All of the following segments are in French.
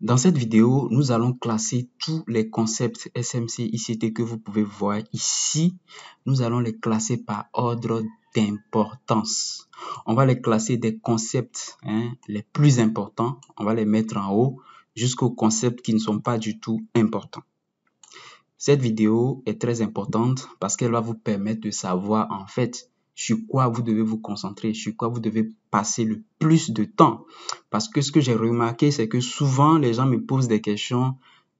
Dans cette vidéo, nous allons classer tous les concepts SMC ICT que vous pouvez voir ici. Nous allons les classer par ordre d'importance. On va les classer des concepts les plus importants. On va les mettre en haut jusqu'aux concepts qui ne sont pas du tout importants. Cette vidéo est très importante parce qu'elle va vous permettre de savoir en fait sur quoi vous devez vous concentrer, sur quoi vous devez passer le plus de temps. Parce que ce que j'ai remarqué, c'est que souvent les gens me posent des questions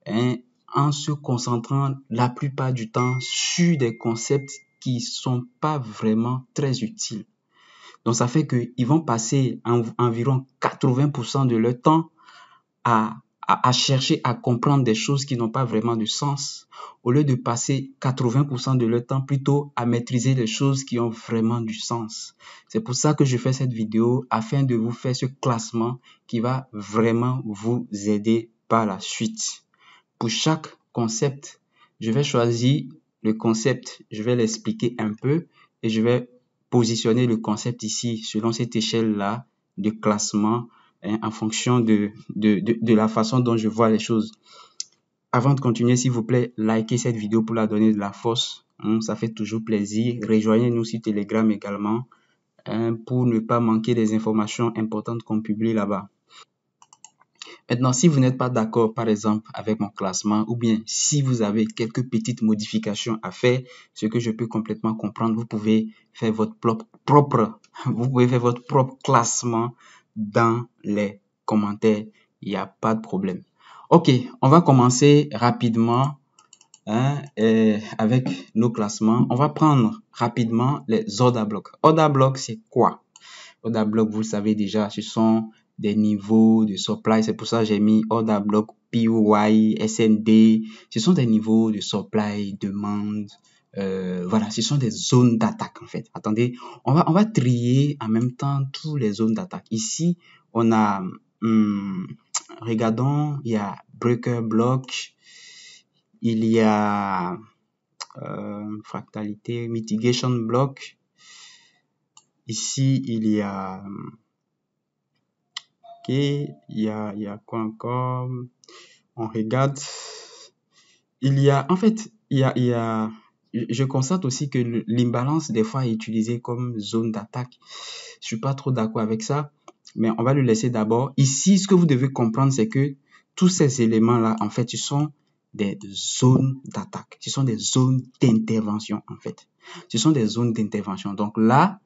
en se concentrant la plupart du temps sur des concepts qui sont pas vraiment très utiles. Donc ça fait qu'ils vont passer environ 80% de leur temps à chercher à comprendre des choses qui n'ont pas vraiment de sens, au lieu de passer 80% de leur temps plutôt à maîtriser les choses qui ont vraiment du sens. C'est pour ça que je fais cette vidéo, afin de vous faire ce classement qui va vraiment vous aider par la suite. Pour chaque concept, je vais choisir le concept, je vais l'expliquer un peu et je vais positionner le concept ici selon cette échelle-là de classement en fonction de la façon dont je vois les choses. Avant de continuer, s'il vous plaît, likez cette vidéo pour la donner de la force. Ça fait toujours plaisir. Rejoignez-nous sur Telegram également pour ne pas manquer des informations importantes qu'on publie là-bas. Maintenant, si vous n'êtes pas d'accord, par exemple, avec mon classement, ou bien si vous avez quelques petites modifications à faire, ce que je peux complètement comprendre, vous pouvez faire votre propre classement dans les commentaires. Il n'y a pas de problème. Ok, on va commencer rapidement avec nos classements. On va prendre rapidement les order blocks. Order block, c'est quoi? Order block, vous le savez déjà, ce sont des niveaux de supply. C'est pour ça que j'ai mis order block, POY, SND. Ce sont des niveaux de supply, demande. Voilà, ce sont des zones d'attaque en fait. Attendez, on va trier en même temps toutes les zones d'attaque. Ici, on a, regardons, il y a breaker block, il y a fractalité, mitigation block. Ici, il y a il y a quoi encore? On regarde. Il y a, en fait, je constate aussi que l'imbalance des fois est utilisé comme zone d'attaque. Je suis pas trop d'accord avec ça, mais on va le laisser d'abord. Ici, ce que vous devez comprendre, c'est que tous ces éléments-là, en fait, ce sont des zones d'attaque. Ce sont des zones d'intervention, en fait. Ce sont des zones d'intervention. Donc là,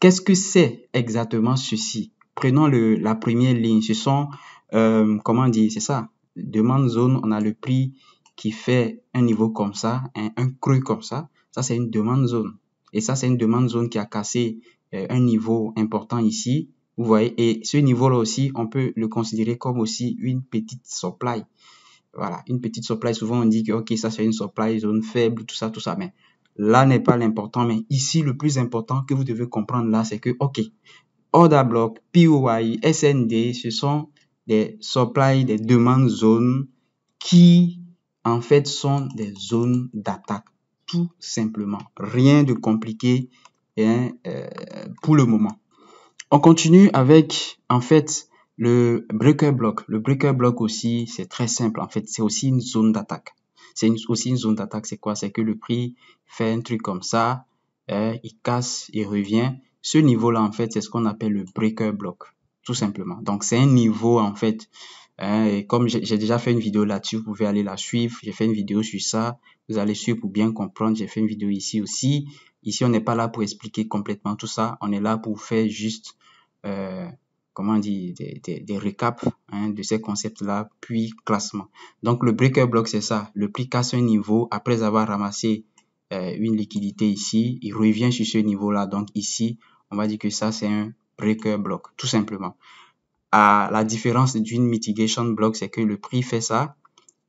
qu'est-ce que c'est exactement ceci? Prenons la première ligne. Ce sont, comment dire, c'est ça. Demande zone, on a le prix qui fait un niveau comme ça, un creux comme ça. Ça, c'est une demande zone. Et ça, c'est une demande zone qui a cassé un niveau important ici. Vous voyez, et ce niveau-là aussi, on peut le considérer comme aussi une petite supply. Voilà, une petite supply. Souvent, on dit que, ok, ça, c'est une supply zone faible, tout ça, mais là n'est pas l'important. Mais ici, le plus important que vous devez comprendre là, c'est que, ok, order block, POY, SND, ce sont des supply, des demandes zones qui, en fait, sont des zones d'attaque. Tout simplement. Rien de compliqué pour le moment. On continue avec, en fait, le breaker block. Le breaker block aussi, c'est très simple. En fait, c'est aussi une zone d'attaque. C'est aussi une zone d'attaque. C'est quoi? C'est que le prix fait un truc comme ça, il casse, il revient. Ce niveau-là, en fait, c'est ce qu'on appelle le breaker block, tout simplement. Donc, c'est un niveau, en fait, et comme j'ai déjà fait une vidéo là-dessus, vous pouvez aller la suivre. J'ai fait une vidéo sur ça. Vous allez suivre pour bien comprendre. J'ai fait une vidéo ici aussi. Ici, on n'est pas là pour expliquer complètement tout ça. On est là pour faire juste, comment dire, des récaps de ces concepts-là, puis classement. Donc, le breaker block, c'est ça. Le prix casse un niveau après avoir ramassé une liquidité ici. Il revient sur ce niveau-là. Donc, ici, on va dire que ça, c'est un breaker block, tout simplement. À la différence d'une mitigation block, c'est que le prix fait ça.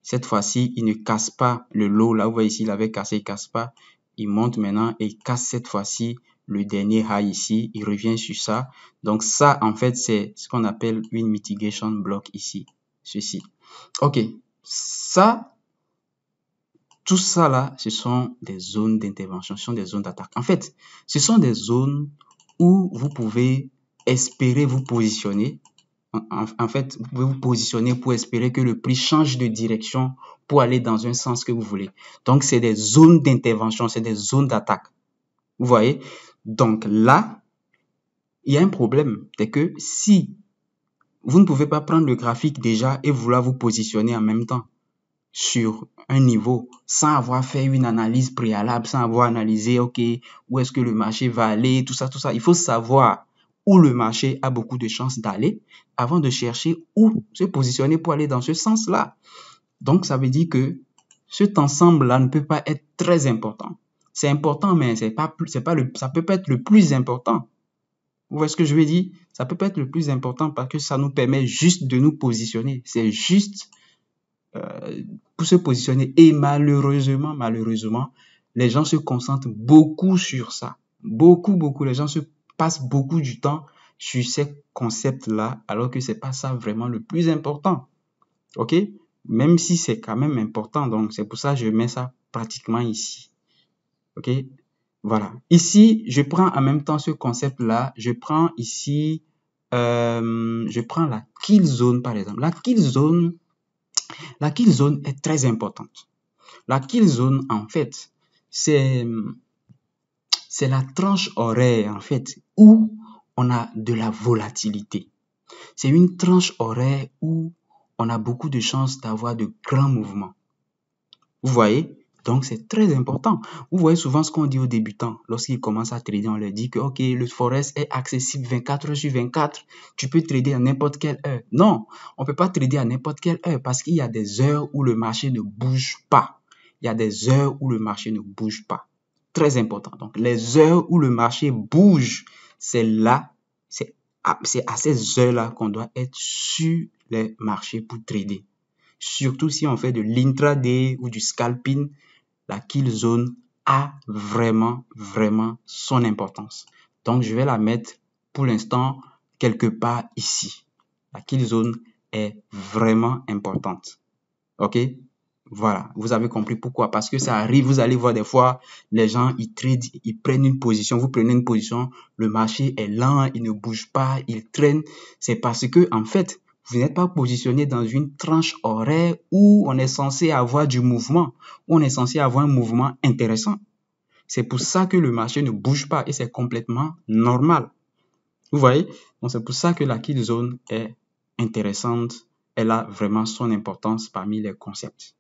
Cette fois-ci, il ne casse pas le low. Là, vous voyez ici, il avait cassé, il casse pas. Il monte maintenant et il casse cette fois-ci le dernier high ici. Il revient sur ça. Donc ça, en fait, c'est ce qu'on appelle une mitigation block ici. Ceci. Ok. Ça, tout ça là, ce sont des zones d'intervention, ce sont des zones d'attaque. En fait, ce sont des zones où vous pouvez espérer vous positionner en fait, vous pouvez vous positionner pour espérer que le prix change de direction pour aller dans un sens que vous voulez. Donc, c'est des zones d'intervention, c'est des zones d'attaque. Vous voyez? Donc là, il y a un problème. C'est que si vous ne pouvez pas prendre le graphique déjà et vouloir vous positionner en même temps sur un niveau sans avoir fait une analyse préalable, sans avoir analysé, OK, où est-ce que le marché va aller, tout ça, tout ça. Il faut savoir où le marché a beaucoup de chances d'aller avant de chercher où se positionner pour aller dans ce sens-là. Donc, ça veut dire que cet ensemble-là ne peut pas être très important. C'est important, mais ça peut pas être le plus important. Vous voyez ce que je veux dire? Ça peut pas être le plus important parce que ça nous permet juste de nous positionner. C'est juste pour se positionner. Et malheureusement, les gens se concentrent beaucoup sur ça. Beaucoup. Les gens se passent beaucoup du temps sur ces concepts-là, alors que c'est pas ça vraiment le plus important. OK? Même si c'est quand même important. Donc, c'est pour ça que je mets ça pratiquement ici. OK? Voilà. Ici, je prends en même temps ce concept-là. Je prends ici, je prends la kill zone, par exemple. La kill zone est très importante. La kill zone, en fait, c'est la tranche horaire, en fait, où on a de la volatilité. C'est une tranche horaire où on a beaucoup de chances d'avoir de grands mouvements. Vous voyez? Donc, c'est très important. Vous voyez souvent ce qu'on dit aux débutants. Lorsqu'ils commencent à trader, on leur dit que, OK, le Forex est accessible 24 heures sur 24. Tu peux trader à n'importe quelle heure. Non, on ne peut pas trader à n'importe quelle heure parce qu'il y a des heures où le marché ne bouge pas. Il y a des heures où le marché ne bouge pas. Très important. Donc, les heures où le marché bouge, c'est à ces heures-là qu'on doit être sur les marchés pour trader. Surtout si on fait de l'intraday ou du scalping, la kill zone a vraiment son importance. Donc, je vais la mettre pour l'instant quelque part ici. La kill zone est vraiment importante. OK? Voilà, vous avez compris pourquoi. Parce que ça arrive, vous allez voir des fois, les gens, ils tradent, ils prennent une position, vous prenez une position, le marché est lent, il ne bouge pas, il traîne. C'est parce que, en fait, vous n'êtes pas positionné dans une tranche horaire où on est censé avoir du mouvement, où on est censé avoir un mouvement intéressant. C'est pour ça que le marché ne bouge pas et c'est complètement normal. Vous voyez? Donc, c'est pour ça que la kill zone est intéressante. Elle a vraiment son importance parmi les concepts.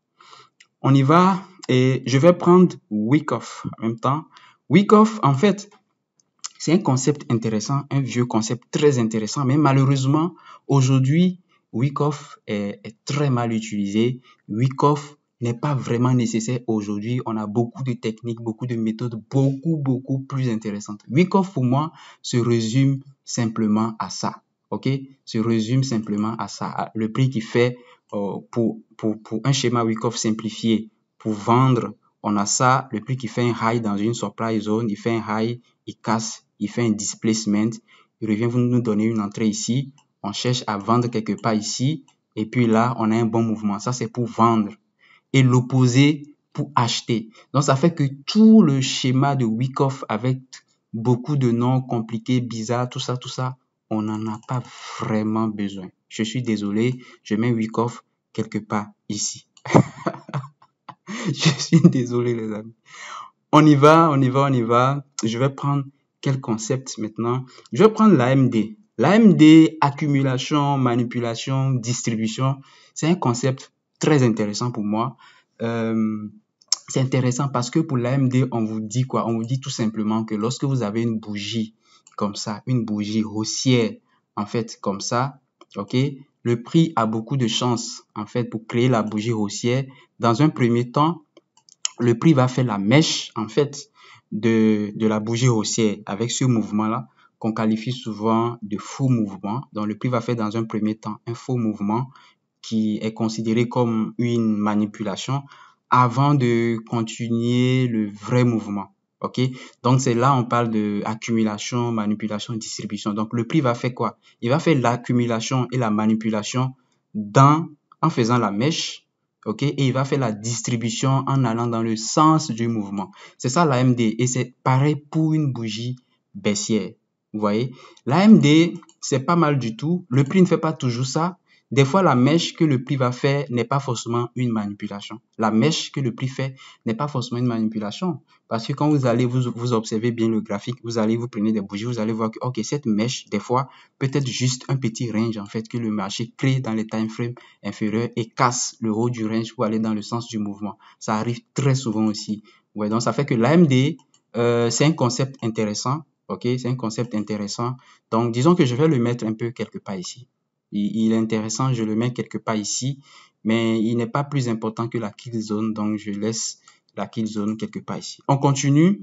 On y va et je vais prendre week off en même temps. Week off, en fait, c'est un concept intéressant, un vieux concept très intéressant, mais malheureusement, aujourd'hui, week off est très mal utilisé. Week off n'est pas vraiment nécessaire aujourd'hui. On a beaucoup de techniques, beaucoup de méthodes, beaucoup plus intéressantes. Week off, pour moi, se résume simplement à ça. OK? Se résume simplement à ça. Le prix qui fait pour un schéma week off simplifié, pour vendre, on a ça, le prix qui fait un high dans une supply zone, il fait un high, il casse, il fait un displacement, il revient vous nous donner une entrée ici, on cherche à vendre quelque part ici, et puis là, on a un bon mouvement. Ça, c'est pour vendre. Et l'opposé pour acheter. Donc, ça fait que tout le schéma de week-off avec beaucoup de noms compliqués, bizarres, tout ça, on n'en a pas vraiment besoin. Je suis désolé, je mets week-off quelque part ici. Je suis désolé, les amis. On y va. Je vais prendre quel concept maintenant? Je vais prendre l'AMD. L'AMD, accumulation, manipulation, distribution, c'est un concept très intéressant pour moi. C'est intéressant parce que pour l'AMD, on vous dit quoi? On vous dit tout simplement que lorsque vous avez une bougie comme ça, une bougie haussière, en fait, comme ça, OK? Le prix a beaucoup de chances, en fait, pour créer la bougie haussière. Dans un premier temps, le prix va faire la mèche, en fait, de la bougie haussière avec ce mouvement-là qu'on qualifie souvent de faux mouvement. Donc, le prix va faire dans un premier temps un faux mouvement qui est considéré comme une manipulation avant de continuer le vrai mouvement. OK? Donc, c'est là on parle de accumulation, manipulation, distribution. Donc, le prix va faire quoi? Il va faire l'accumulation et la manipulation en faisant la mèche. OK? Et il va faire la distribution en allant dans le sens du mouvement. C'est ça l'AMD. Et c'est pareil pour une bougie baissière. Vous voyez, l'AMD, c'est pas mal du tout. Le prix ne fait pas toujours ça. Des fois, la mèche que le prix va faire n'est pas forcément une manipulation. La mèche que le prix fait n'est pas forcément une manipulation. Parce que quand vous allez vous observez bien le graphique, vous prenez des bougies, vous allez voir que, ok, cette mèche, des fois, peut être juste un petit range, en fait, que le marché crée dans les time frames inférieurs et casse le haut du range pour aller dans le sens du mouvement. Ça arrive très souvent aussi. Ouais, donc ça fait que l'AMD, c'est un concept intéressant. Ok, c'est un concept intéressant. Donc, disons que je vais le mettre un peu quelque part ici. Il est intéressant, je le mets quelque part ici, mais il n'est pas plus important que la kill zone, donc je laisse la kill zone quelque part ici. On continue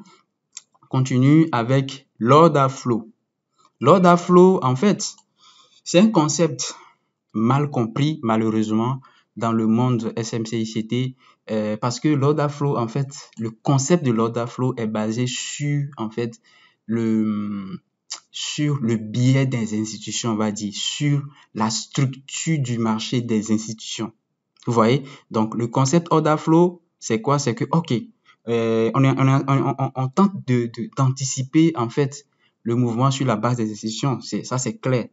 avec l'order flow. L'order flow, en fait, c'est un concept mal compris, malheureusement, dans le monde SMC-ICT, parce que l'order flow, en fait, le concept de l'order flow est basé sur, en fait, sur le biais des institutions, on va dire, sur la structure du marché des institutions. Vous voyez? Donc, le concept order flow, c'est quoi? C'est que, ok, on tente d'anticiper, en fait, le mouvement sur la base des institutions. Ça, c'est clair.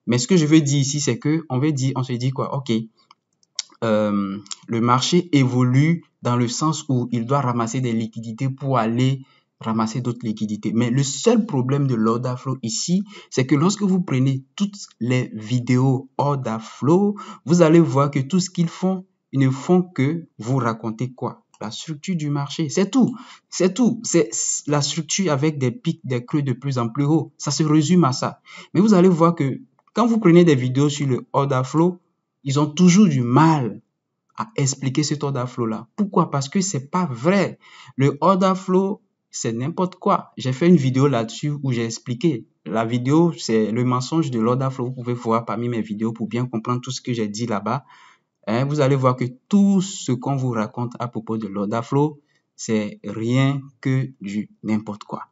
Mais ce que je veux dire ici, c'est que on se dit quoi? Ok, le marché évolue dans le sens où il doit ramasser des liquidités pour aller ramasser d'autres liquidités. Mais le seul problème de l'order flow ici, c'est que lorsque vous prenez toutes les vidéos order flow, vous allez voir que tout ce qu'ils font, ils ne font que vous raconter quoi? La structure du marché, c'est tout. C'est tout. C'est la structure avec des pics, des creux de plus en plus haut. Ça se résume à ça. Mais vous allez voir que quand vous prenez des vidéos sur le order flow, ils ont toujours du mal à expliquer cet order flow là. Pourquoi? Parce que c'est pas vrai. Le order flow, c'est n'importe quoi. J'ai fait une vidéo là-dessus où j'ai expliqué. La vidéo, c'est le mensonge de l'order flow. Vous pouvez voir parmi mes vidéos pour bien comprendre tout ce que j'ai dit là-bas. Vous allez voir que tout ce qu'on vous raconte à propos de l'order flow, c'est rien que du n'importe quoi.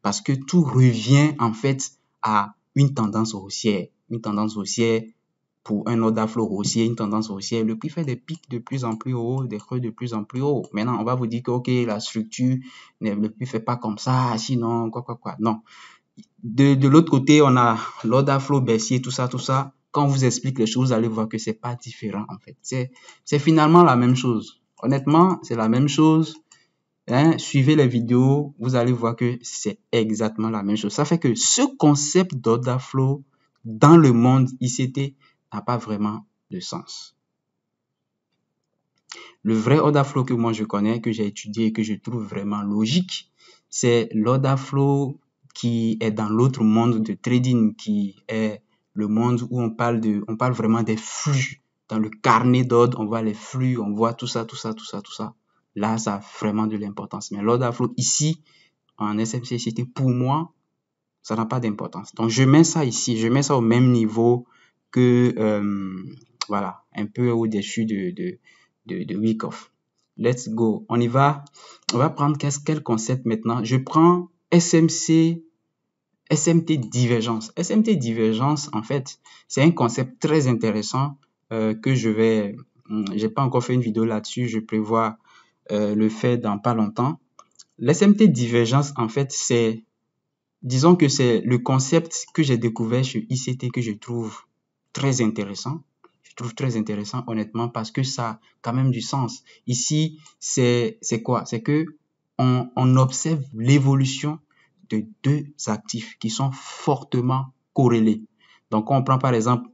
Parce que tout revient en fait à une tendance haussière. Une tendance haussière pour un order flow haussier, une tendance haussière. Le prix fait des pics de plus en plus haut, des creux de plus en plus haut. Maintenant, on va vous dire que, ok, la structure, le prix fait pas comme ça, sinon, quoi. Non. De l'autre côté, on a l'order flow baissier, tout ça. Quand on vous explique les choses, vous allez voir que c'est pas différent, en fait. C'est finalement la même chose. Honnêtement, c'est la même chose. Suivez les vidéos, vous allez voir que c'est exactement la même chose. Ça fait que ce concept d'order flow dans le monde ICT n'a pas vraiment de sens. Le vrai order flow que moi je connais, que j'ai étudié et que je trouve vraiment logique, c'est l'order flow qui est dans l'autre monde de trading, qui est le monde où on parle vraiment des flux. Dans le carnet d'ordre, on voit les flux, on voit tout ça. Là, ça a vraiment de l'importance. Mais l'order flow ici, en SMC-ICT, pour moi, ça n'a pas d'importance. Donc, je mets ça ici, je mets ça au même niveau que, voilà, un peu au-dessus de Wyckoff. Let's go. On y va. On va prendre quel concept maintenant? Je prends SMT divergence. SMT divergence, en fait, c'est un concept très intéressant que j'ai pas encore fait une vidéo là-dessus, je prévois le faire dans pas longtemps. L'SMT divergence, en fait, disons que c'est le concept que j'ai découvert sur ICT que je trouve très intéressant. Je trouve très intéressant, honnêtement, parce que ça a quand même du sens. Ici, c'est quoi? C'est que on observe l'évolution de deux actifs qui sont fortement corrélés. Donc, on prend par exemple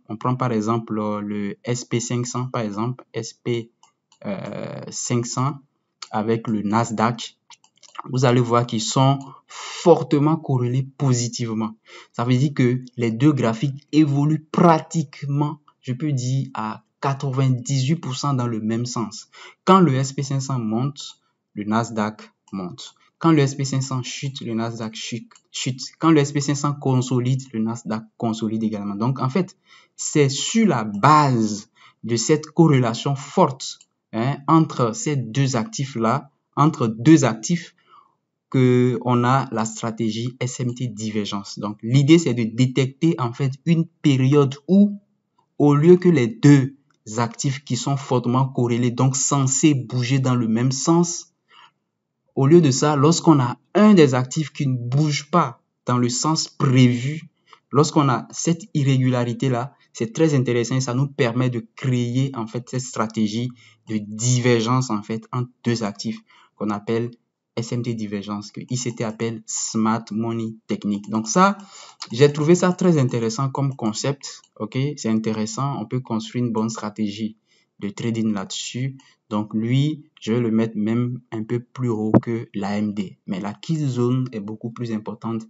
le SP500, par exemple, SP500 avec le Nasdaq. Vous allez voir qu'ils sont fortement corrélés positivement. Ça veut dire que les deux graphiques évoluent pratiquement, je peux dire, à 98% dans le même sens. Quand le SP500 monte, le Nasdaq monte. Quand le SP500 chute, le Nasdaq chute. Quand le SP500 consolide, le Nasdaq consolide également. Donc, en fait, c'est sur la base de cette corrélation forte entre ces deux actifs-là, entre deux actifs, qu'on a la stratégie SMT divergence. Donc, l'idée, c'est de détecter en fait une période où, au lieu que les deux actifs qui sont fortement corrélés, donc censés bouger dans le même sens, au lieu de ça, lorsqu'on a un des actifs qui ne bouge pas dans le sens prévu. Lorsqu'on a cette irrégularité-là, c'est très intéressant et ça nous permet de créer en fait cette stratégie de divergence en fait entre deux actifs qu'on appelle SMT divergence, que ICT appelle Smart Money Technique. Donc ça, j'ai trouvé ça très intéressant comme concept. Ok, c'est intéressant, on peut construire une bonne stratégie de trading là-dessus. Donc lui, je vais le mettre même un peu plus haut que l'AMD. Mais la kill zone est beaucoup plus importante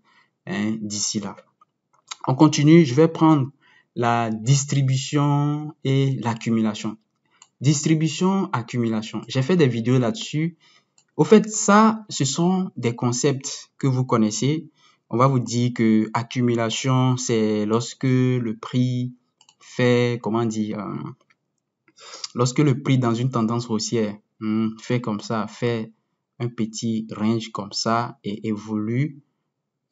d'ici là. On continue, je vais prendre la distribution et l'accumulation. Distribution, accumulation. J'ai fait des vidéos là-dessus. Au fait, ça, ce sont des concepts que vous connaissez. On va vous dire que accumulation, c'est lorsque le prix fait, comment dire, lorsque le prix dans une tendance haussière fait comme ça, fait un petit range comme ça et évolue,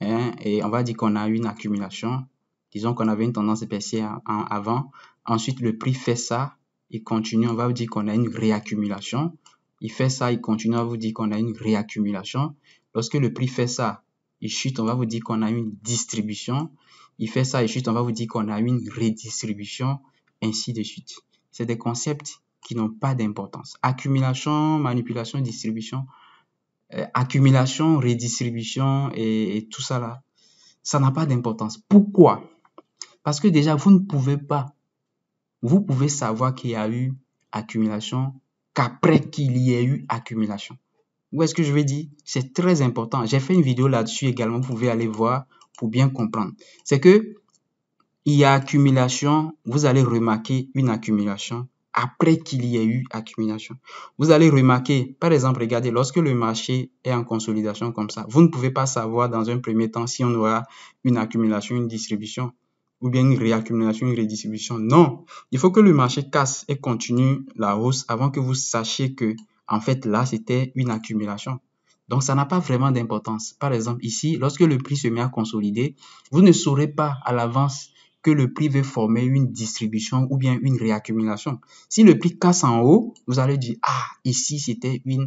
et on va dire qu'on a une accumulation. Disons qu'on avait une tendance baissière avant. Ensuite, le prix fait ça, il continue, on va vous dire qu'on a une réaccumulation. Il fait ça, il continue, on va vous dire qu'on a une réaccumulation. Lorsque le prix fait ça, il chute, on va vous dire qu'on a une distribution. Il fait ça, il chute, on va vous dire qu'on a une redistribution, ainsi de suite. C'est des concepts qui n'ont pas d'importance. Accumulation, manipulation, distribution, accumulation, redistribution et tout ça là, ça n'a pas d'importance. Pourquoi? Parce que déjà, vous ne pouvez pas, vous pouvez savoir qu'il y a eu accumulation qu'après qu'il y ait eu accumulation. Où est-ce que je veux dire? C'est très important. J'ai fait une vidéo là-dessus également, vous pouvez aller voir pour bien comprendre. C'est que il y a accumulation, vous allez remarquer une accumulation après qu'il y ait eu accumulation. Vous allez remarquer, par exemple, regardez, lorsque le marché est en consolidation comme ça, vous ne pouvez pas savoir dans un premier temps si on aura une accumulation, une distribution, ou bien une réaccumulation, une redistribution. Non, il faut que le marché casse et continue la hausse avant que vous sachiez que, en fait, là, c'était une accumulation. Donc, ça n'a pas vraiment d'importance. Par exemple, ici, lorsque le prix se met à consolider, vous ne saurez pas à l'avance que le prix veut former une distribution ou bien une réaccumulation. Si le prix casse en haut, vous allez dire, ah, ici, c'était une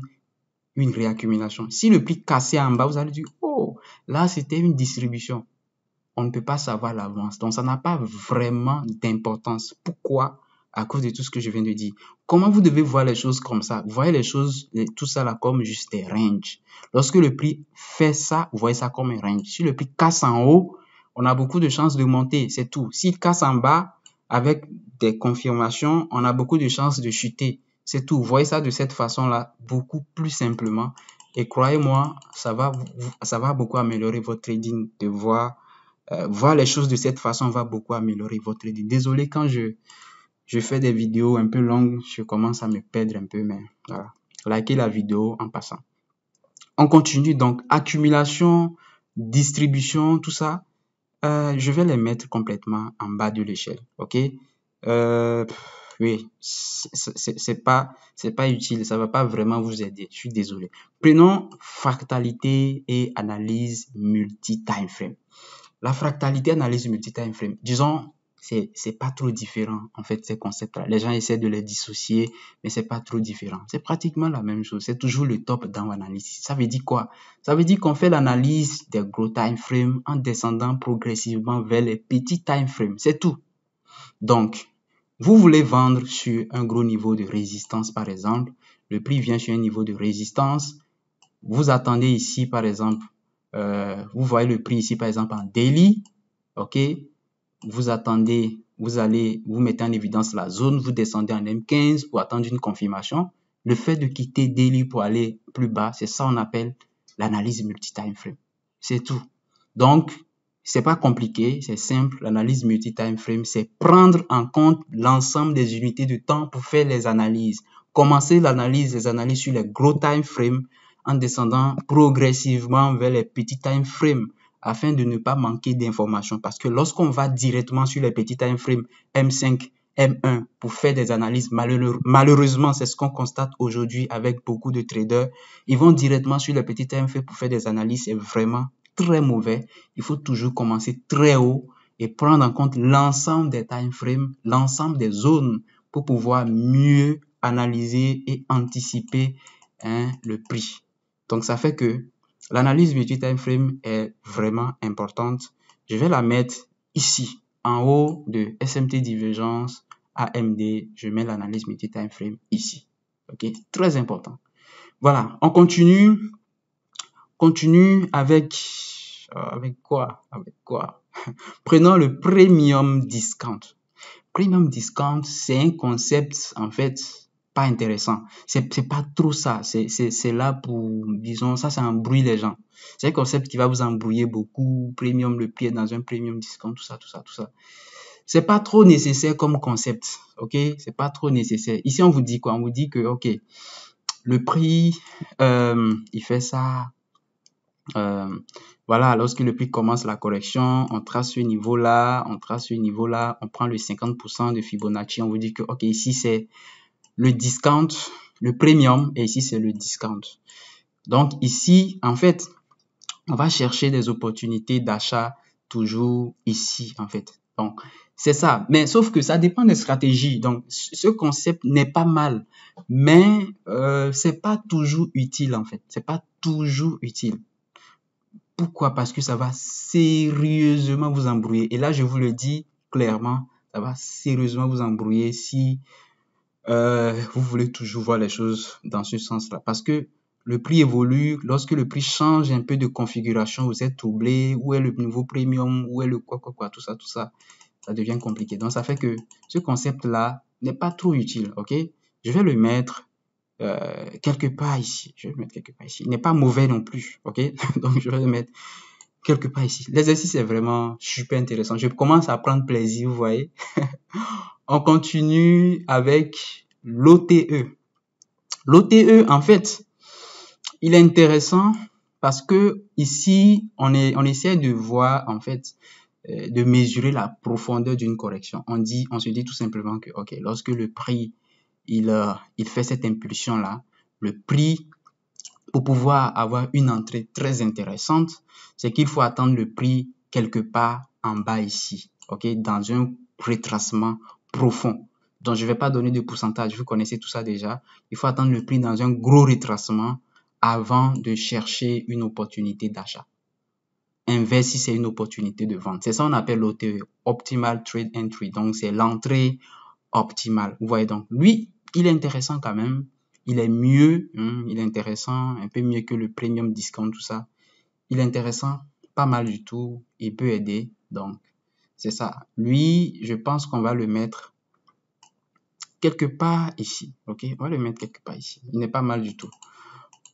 réaccumulation. Si le prix cassait en bas, vous allez dire, oh, là, c'était une distribution. On ne peut pas savoir l'avance. Donc, ça n'a pas vraiment d'importance. Pourquoi? À cause de tout ce que je viens de dire. Comment vous devez voir les choses comme ça? Vous voyez les choses, tout ça là, comme juste des ranges. Lorsque le prix fait ça, vous voyez ça comme un range. Si le prix casse en haut, on a beaucoup de chances de monter, c'est tout. S'il casse en bas, avec des confirmations, on a beaucoup de chances de chuter. C'est tout. Vous voyez ça de cette façon-là, beaucoup plus simplement. Et croyez-moi, ça va beaucoup améliorer votre trading de voir les choses de cette façon va beaucoup améliorer votre trading. Désolé, quand je fais des vidéos un peu longues, je commence à me perdre un peu, mais voilà. Likez la vidéo en passant. On continue donc, accumulation, distribution, tout ça. Je vais les mettre complètement en bas de l'échelle, ok? Oui, c'est pas utile, ça va pas vraiment vous aider. Je suis désolé. Prenons fractalité et analyse multi-time frame. La fractalité, analyse multi-time frame, disons, c'est pas trop différent, en fait, ces concepts-là. Les gens essaient de les dissocier, mais c'est pas trop différent. C'est pratiquement la même chose. C'est toujours le top-down analysis. Ça veut dire quoi? Ça veut dire qu'on fait l'analyse des gros time frames en descendant progressivement vers les petits time frames. C'est tout. Donc, vous voulez vendre sur un gros niveau de résistance, par exemple. Le prix vient sur un niveau de résistance. Vous attendez ici, par exemple, vous voyez le prix ici, par exemple, en daily, ok? Vous attendez, vous mettez en évidence la zone, vous descendez en M15 pour attendre une confirmation. Le fait de quitter daily pour aller plus bas, c'est ça qu'on appelle l'analyse multi-time frame. C'est tout. Donc, c'est pas compliqué, c'est simple. L'analyse multi-time frame, c'est prendre en compte l'ensemble des unités de temps pour faire les analyses. Commencer les analyses sur les gros time frames en descendant progressivement vers les petits time frames afin de ne pas manquer d'informations. Parce que lorsqu'on va directement sur les petits time frames M5, M1 pour faire des analyses, malheureusement, c'est ce qu'on constate aujourd'hui avec beaucoup de traders. Ils vont directement sur les petits time frames pour faire des analyses. C'est vraiment très mauvais. Il faut toujours commencer très haut et prendre en compte l'ensemble des time frames, l'ensemble des zones pour pouvoir mieux analyser et anticiper le prix. Donc, ça fait que L'analyse multi-time frame est vraiment importante. Je vais la mettre ici, en haut de SMT divergence, AMD, je mets l'analyse multi-time frame ici. Ok, très important. Voilà, on continue avec quoi? Prenons le premium discount. Premium discount, c'est un concept, en fait, pas intéressant. C'est pas trop ça. C'est là pour, disons, ça embrouille les gens. C'est un concept qui va vous embrouiller beaucoup. Premium, le prix est dans un premium discount, tout ça. C'est pas trop nécessaire comme concept, ok? C'est pas trop nécessaire. Ici, on vous dit quoi? On vous dit que, ok, le prix, il fait ça. Voilà, lorsque le prix commence la correction, on trace ce niveau-là, on prend le 50% de Fibonacci, on vous dit que, ok, ici c'est le discount, le premium, et ici c'est le discount. Donc ici, en fait, on va chercher des opportunités d'achat toujours ici, en fait. Donc, c'est ça. Mais sauf que ça dépend des stratégies. Donc, ce concept n'est pas mal, mais c'est pas toujours utile, en fait. C'est pas toujours utile. Pourquoi? Parce que ça va sérieusement vous embrouiller. Et là, je vous le dis clairement, ça va sérieusement vous embrouiller si vous voulez toujours voir les choses dans ce sens-là. Parce que le prix évolue. Lorsque le prix change un peu de configuration, vous êtes troublé. Où est le nouveau premium? Où est le quoi? Tout ça, ça devient compliqué. Donc, ça fait que ce concept-là n'est pas trop utile. OK? Je vais le mettre quelque part ici. Je vais le mettre quelque part ici. Il n'est pas mauvais non plus. OK? Donc, je vais le mettre quelque part ici. L'exercice est vraiment super intéressant. Je commence à prendre plaisir, vous voyez. On continue avec l'OTE. L'OTE, en fait, il est intéressant parce que ici, on essaie de voir, en fait, de mesurer la profondeur d'une correction. On se dit tout simplement que, ok, lorsque le prix, il fait cette impulsion-là, le prix, pour pouvoir avoir une entrée très intéressante, c'est qu'il faut attendre le prix quelque part en bas ici, ok, dans un retracement profond. Donc, je ne vais pas donner de pourcentage, vous connaissez tout ça déjà. Il faut attendre le prix dans un gros retracement avant de chercher une opportunité d'achat. Inverse si c'est une opportunité de vente. C'est ça qu'on appelle l'OTE, Optimal Trade Entry. Donc, c'est l'entrée optimale. Vous voyez donc, lui, il est intéressant quand même. Il est mieux, il est intéressant, un peu mieux que le premium discount, tout ça. Il est intéressant, pas mal du tout. Il peut aider. Donc, c'est ça. Lui, je pense qu'on va le mettre quelque part ici. Ok, on va le mettre quelque part ici. Il n'est pas mal du tout.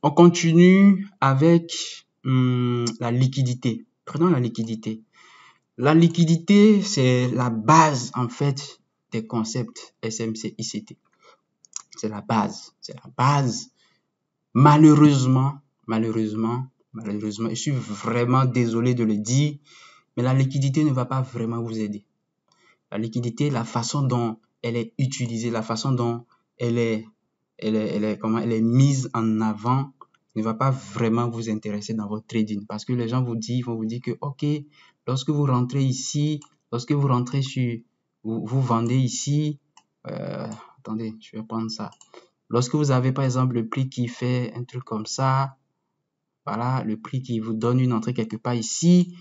On continue avec la liquidité. Prenons la liquidité. La liquidité, c'est la base, en fait, des concepts SMC ICT. C'est la base. C'est la base. Malheureusement, je suis vraiment désolé de le dire, mais la liquidité ne va pas vraiment vous aider. La liquidité, la façon dont elle est utilisée, la façon dont elle est mise en avant, ne va pas vraiment vous intéresser dans votre trading. Parce que les gens vont vous dire que, ok, lorsque vous rentrez ici, lorsque vous rentrez vous vendez ici, attendez, je vais prendre ça. Lorsque vous avez par exemple le prix qui fait un truc comme ça, voilà, le prix qui vous donne une entrée quelque part ici,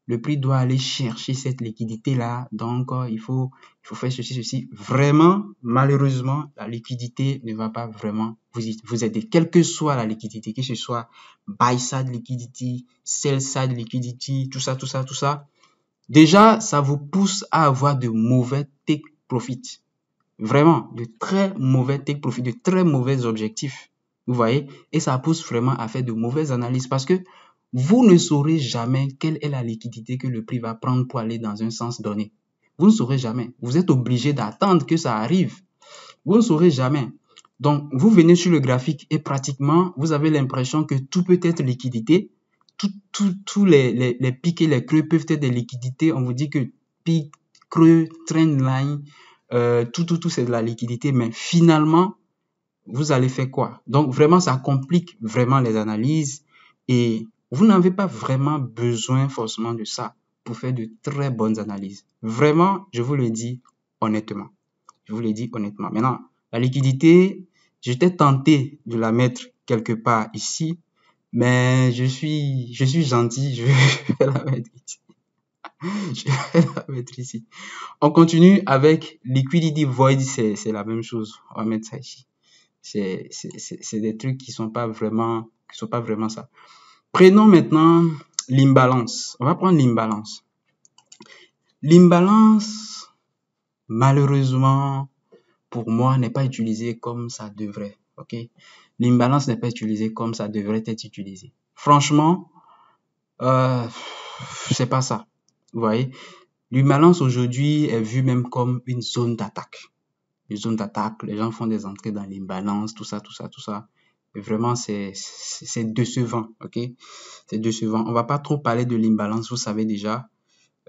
le prix doit aller chercher cette liquidité-là. Donc, il faut faire ceci. Vraiment, malheureusement, la liquidité ne va pas vraiment vous aider. Quelle que soit la liquidité, que ce soit buy side liquidity, sell side liquidity, tout ça. Déjà, ça vous pousse à avoir de mauvais take profit. Vraiment, de très mauvais take profit, de très mauvais objectifs. Vous voyez? Et ça pousse vraiment à faire de mauvaises analyses parce que vous ne saurez jamais quelle est la liquidité que le prix va prendre pour aller dans un sens donné. Vous ne saurez jamais. Vous êtes obligé d'attendre que ça arrive. Vous ne saurez jamais. Donc, vous venez sur le graphique et pratiquement, vous avez l'impression que tout peut être liquidité. Tous les pics et les creux peuvent être des liquidités. On vous dit que pic, creux, trend line, tout c'est de la liquidité. Mais finalement, vous allez faire quoi? Donc, vraiment, ça complique vraiment les analyses et vous n'avez pas vraiment besoin forcément de ça pour faire de très bonnes analyses. Vraiment, je vous le dis honnêtement. Maintenant, la liquidité, j'étais tenté de la mettre quelque part ici, Mais je suis gentil, je vais la mettre ici. Je vais la mettre ici. On continue avec liquidity void, c'est la même chose. On va mettre ça ici. C'est des trucs qui sont pas vraiment ça. Prenons maintenant l'imbalance. On va prendre l'imbalance. L'imbalance, malheureusement, pour moi, n'est pas utilisé comme ça devrait. Ok? L'imbalance n'est pas utilisé comme ça devrait être utilisé. Franchement, c'est pas ça. Vous voyez? L'imbalance aujourd'hui est vue même comme une zone d'attaque. Une zone d'attaque, les gens font des entrées dans l'imbalance, tout ça. Et vraiment, c'est décevant, ok? C'est décevant. On va pas trop parler de l'imbalance, vous savez déjà.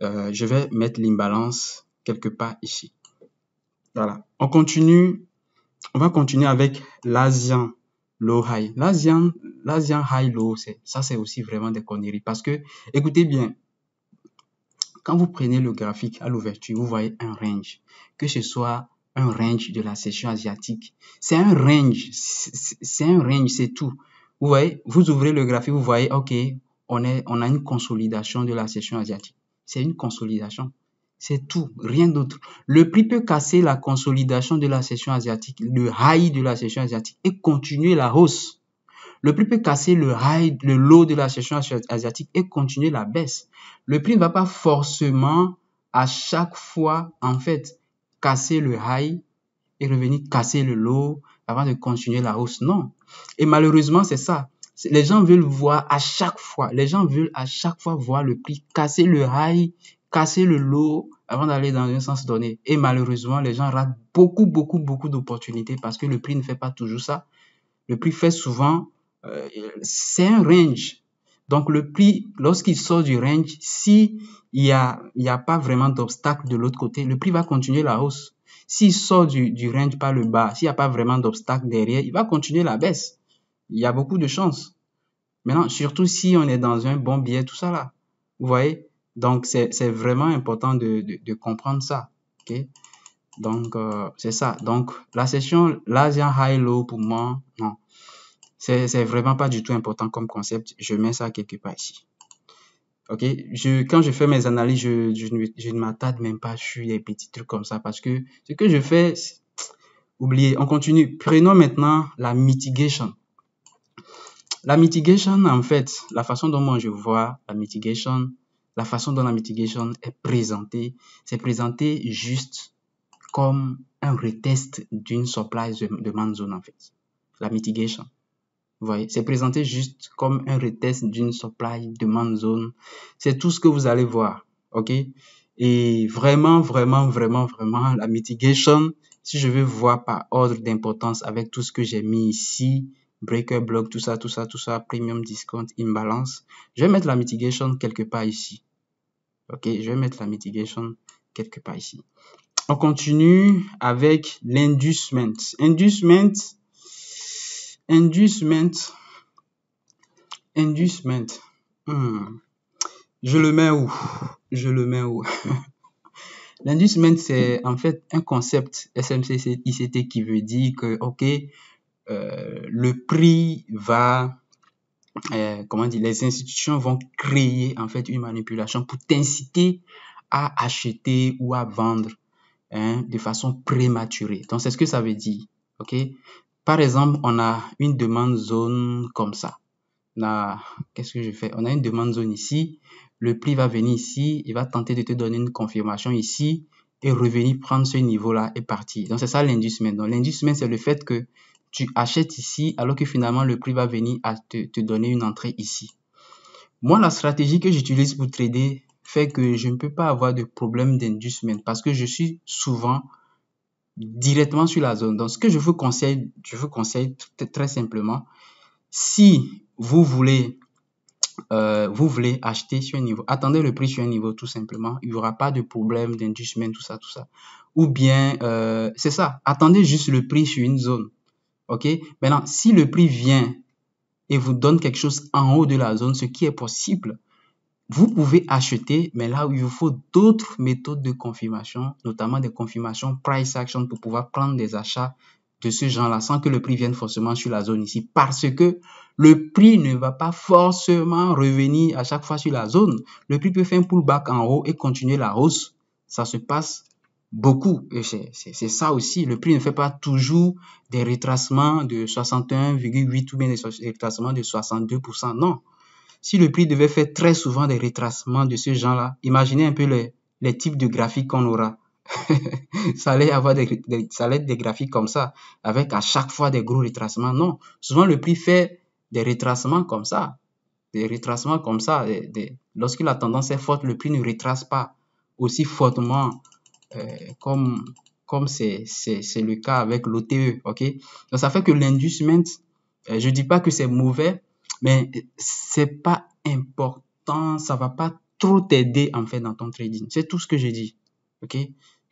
Je vais mettre l'imbalance quelque part ici. Voilà. On va continuer avec l'Asian low high. L'Asian high low, c'est aussi vraiment des conneries parce que, écoutez bien, quand vous prenez le graphique à l'ouverture, vous voyez un range, que ce soit un range de la session asiatique. C'est un range, c'est tout. Vous voyez, vous ouvrez le graphique, vous voyez, ok, on a une consolidation de la session asiatique. C'est une consolidation. C'est tout, rien d'autre. Le prix peut casser la consolidation de la session asiatique, le high de la session asiatique et continuer la hausse. Le prix peut casser le high, le low de la session asiatique et continuer la baisse. Le prix ne va pas forcément à chaque fois, en fait, casser le high et revenir casser le low avant de continuer la hausse. Non. Et malheureusement, c'est ça. Les gens veulent voir à chaque fois, voir le prix casser le high, casser le low avant d'aller dans un sens donné. Et malheureusement, les gens ratent beaucoup d'opportunités parce que le prix ne fait pas toujours ça. Le prix fait souvent, c'est un range. Donc le prix, lorsqu'il sort du range, si il y a pas vraiment d'obstacle de l'autre côté, le prix va continuer la hausse. S'il sort du range par le bas, s'il n'y a pas vraiment d'obstacle derrière, il va continuer la baisse. Il y a beaucoup de chances. Maintenant, surtout si on est dans un bon biais, tout ça là. Vous voyez? Donc, c'est vraiment important de comprendre ça. OK? Donc, c'est ça. Donc, la session l'Asian High Low, pour moi, non. C'est vraiment pas du tout important comme concept. Je mets ça quelque part ici. Ok, quand je fais mes analyses, je ne m'attarde même pas sur les petits trucs comme ça parce que ce que je fais, oubliez, on continue. Prenons maintenant la mitigation. La mitigation, en fait, la façon dont moi je vois la mitigation, la façon dont la mitigation est présentée, c'est présenté juste comme un retest d'une supply demand zone, en fait. La mitigation. Vous voyez, c'est présenté juste comme un retest d'une supply demand zone. C'est tout ce que vous allez voir. OK? Et vraiment, la mitigation, si je veux voir par ordre d'importance avec tout ce que j'ai mis ici, breaker block, tout ça, premium discount, imbalance, je vais mettre la mitigation quelque part ici. OK? Je vais mettre la mitigation quelque part ici. On continue avec l'inducement. Inducement. Je le mets où? L'inducement, c'est en fait un concept SMC-ICT qui veut dire que, ok, le prix va, les institutions vont créer en fait une manipulation pour t'inciter à acheter ou à vendre de façon prématurée. Donc, c'est ce que ça veut dire. Ok? Par exemple, on a une demande zone comme ça. Qu'est-ce que je fais? On a une demande zone ici. Le prix va venir ici. Il va tenter de te donner une confirmation ici et revenir prendre ce niveau-là et partir. Donc, c'est ça l'inducement. Donc, l'inducement, c'est le fait que tu achètes ici alors que finalement, le prix va venir à te donner une entrée ici. Moi, la stratégie que j'utilise pour trader fait que je ne peux pas avoir de problème d'inducement parce que je suis souvent directement sur la zone. Donc, ce que je vous conseille très simplement, si vous voulez acheter sur un niveau, attendez le prix sur un niveau tout simplement, il n'y aura pas de problème d'inducement, tout ça. Ou bien, c'est ça, attendez juste le prix sur une zone. Ok? Maintenant, si le prix vient et vous donne quelque chose en haut de la zone, ce qui est possible, vous pouvez acheter, mais là où il vous faut d'autres méthodes de confirmation, notamment des confirmations price action pour pouvoir prendre des achats de ce genre-là sans que le prix vienne forcément sur la zone ici parce que le prix ne va pas forcément revenir à chaque fois sur la zone. Le prix peut faire un pullback en haut et continuer la hausse. Ça se passe beaucoup. Et c'est ça aussi. Le prix ne fait pas toujours des retracements de 61,8 ou bien des retracements de 62%. Non. Si le prix devait faire très souvent des retracements de ce genre-là, imaginez un peu les types de graphiques qu'on aura. Ça allait avoir ça allait être des graphiques comme ça, avec à chaque fois des gros retracements. Non, souvent le prix fait des retracements comme ça. Des retracements comme ça. Lorsque la tendance est forte, le prix ne retrace pas aussi fortement comme c'est le cas avec l'OTE. Ok? Donc ça fait que l'inducement, je dis pas que c'est mauvais, mais c'est pas important, ça va pas trop t'aider en fait dans ton trading. C'est tout ce que je dis. Ok?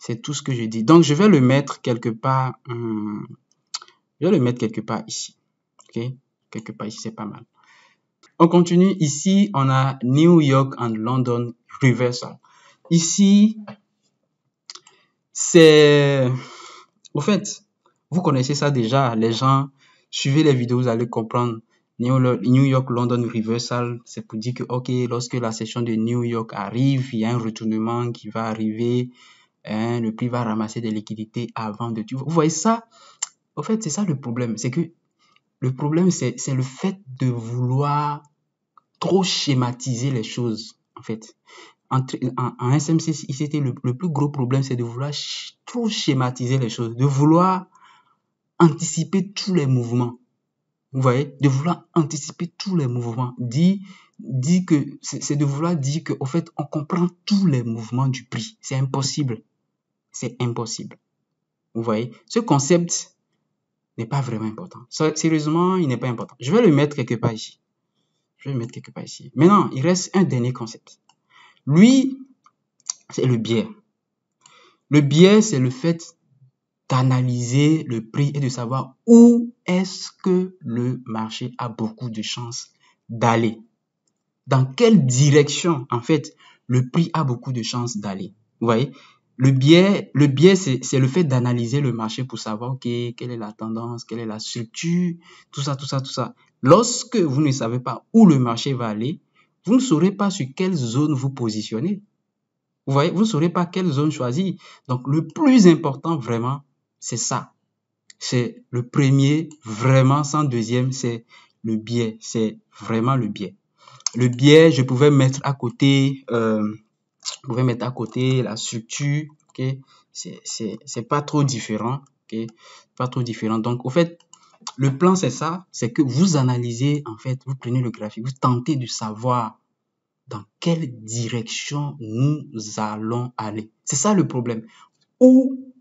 C'est tout ce que je dis. Donc je vais le mettre quelque part. Je vais le mettre quelque part ici. Ok? Quelque part ici, c'est pas mal. On continue. Ici, on a New York and London Reversal. Ici, c'est... Au fait, vous connaissez ça déjà. Les gens, suivez les vidéos, vous allez comprendre. New York London Reversal, c'est pour dire que, ok, lorsque la session de New York arrive, il y a un retournement qui va arriver, hein, le prix va ramasser des liquidités avant de... Vous voyez ça? Au fait, c'est ça le problème. C'est que le problème, c'est le fait de vouloir trop schématiser les choses, en fait. En SMC, c'était le plus gros problème, c'est de vouloir trop schématiser les choses, de vouloir anticiper tous les mouvements. Vous voyez, de vouloir anticiper tous les mouvements. C'est de vouloir dire que, au fait, on comprend tous les mouvements du prix. C'est impossible. C'est impossible. Vous voyez, ce concept n'est pas vraiment important. Sérieusement, il n'est pas important. Je vais le mettre quelque part ici. Maintenant, il reste un dernier concept. Lui, c'est le biais. Le biais, c'est le fait d'analyser le prix et de savoir où est-ce que le marché a beaucoup de chances d'aller. Dans quelle direction, en fait, le prix a beaucoup de chances d'aller. Vous voyez, le biais, c'est le fait d'analyser le marché pour savoir, ok, quelle est la tendance, quelle est la structure, tout ça. Lorsque vous ne savez pas où le marché va aller, vous ne saurez pas sur quelle zone vous positionner. Vous voyez, vous ne saurez pas quelle zone choisir. Donc, le plus important, vraiment, c'est ça. C'est le premier, vraiment, sans deuxième, c'est le biais. C'est vraiment le biais. Le biais, je pouvais mettre à côté, la structure, ok. C'est pas trop différent, ok. Pas trop différent. Donc, au fait, le plan, c'est ça. C'est que vous analysez, en fait, vous prenez le graphique, vous tentez de savoir dans quelle direction nous allons aller. C'est ça le problème. Où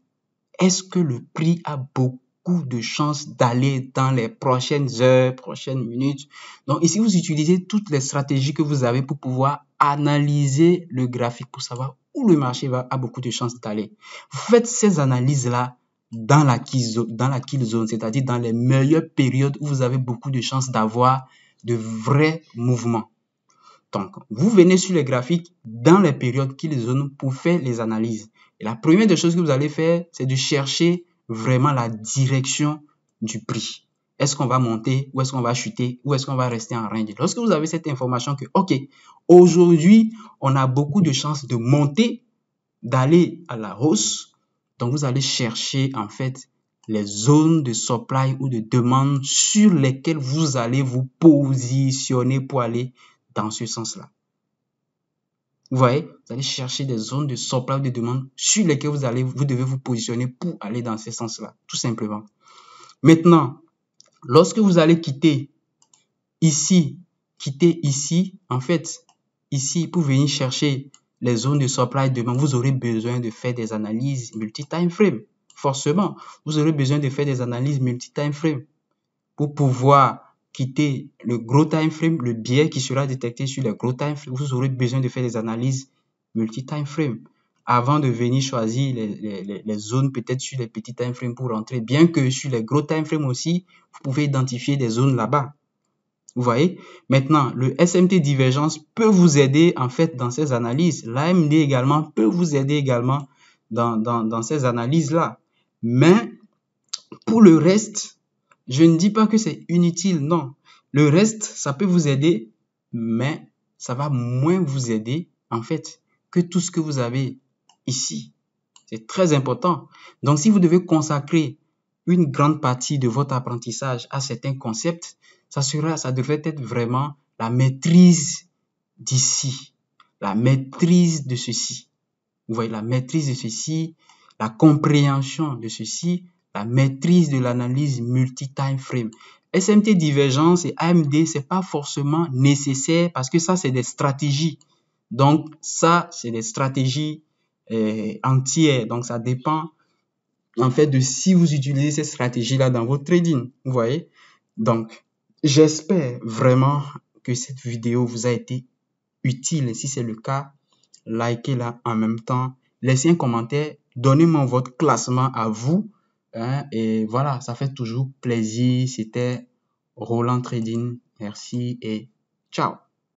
est-ce que le prix a beaucoup de chances d'aller dans les prochaines heures, prochaines minutes? Donc ici, vous utilisez toutes les stratégies que vous avez pour pouvoir analyser le graphique pour savoir où le marché a beaucoup de chances d'aller. Vous faites ces analyses-là dans la kill zone, c'est-à-dire dans les meilleures périodes où vous avez beaucoup de chances d'avoir de vrais mouvements. Donc, vous venez sur les graphiques dans les périodes kill zone pour faire les analyses. Et la première des choses que vous allez faire, c'est de chercher vraiment la direction du prix. Est-ce qu'on va monter ou est-ce qu'on va chuter ou est-ce qu'on va rester en range? Lorsque vous avez cette information que, ok, aujourd'hui, on a beaucoup de chances de monter, d'aller à la hausse. Donc, vous allez chercher en fait les zones de supply ou de demande sur lesquelles vous allez vous positionner pour aller dans ce sens-là. Vous voyez, vous allez chercher des zones de supply ou de demande sur lesquelles vous devez vous positionner pour aller dans ce sens-là, tout simplement. Maintenant, lorsque vous allez quitter ici, en fait, ici, pour venir chercher les zones de supply et de demande, vous aurez besoin de faire des analyses multi-time frame. Forcément, vous aurez besoin de faire des analyses multi-time frame pour pouvoir quitter le gros time frame, le biais qui sera détecté sur le gros time frame. Vous aurez besoin de faire des analyses multi-time frame avant de venir choisir les zones peut-être sur les petits time frame pour rentrer. Bien que sur les gros time frame aussi, vous pouvez identifier des zones là-bas. Vous voyez? Maintenant, le SMT divergence peut vous aider en fait dans ces analyses. L'AMD également peut vous aider également dans ces analyses-là. Mais pour Pour le reste, je ne dis pas que c'est inutile, non. Le reste, ça peut vous aider, mais ça va moins vous aider, en fait, que tout ce que vous avez ici. C'est très important. Donc, si vous devez consacrer une grande partie de votre apprentissage à certains concepts, ça devrait être vraiment la maîtrise d'ici, la maîtrise de ceci. Vous voyez, la maîtrise de ceci, la compréhension de ceci, la maîtrise de l'analyse multi-time frame. SMT divergence et AMD, c'est pas forcément nécessaire parce que ça, c'est des stratégies. Donc, ça, c'est des stratégies entières. Donc, ça dépend en fait de si vous utilisez ces stratégies-là dans votre trading. Vous voyez? Donc, j'espère vraiment que cette vidéo vous a été utile. Et si c'est le cas, likez-la en même temps. Laissez un commentaire. Donnez-moi votre classement à vous. Hein, et voilà, ça fait toujours plaisir. C'était Roland Trading. Merci et ciao.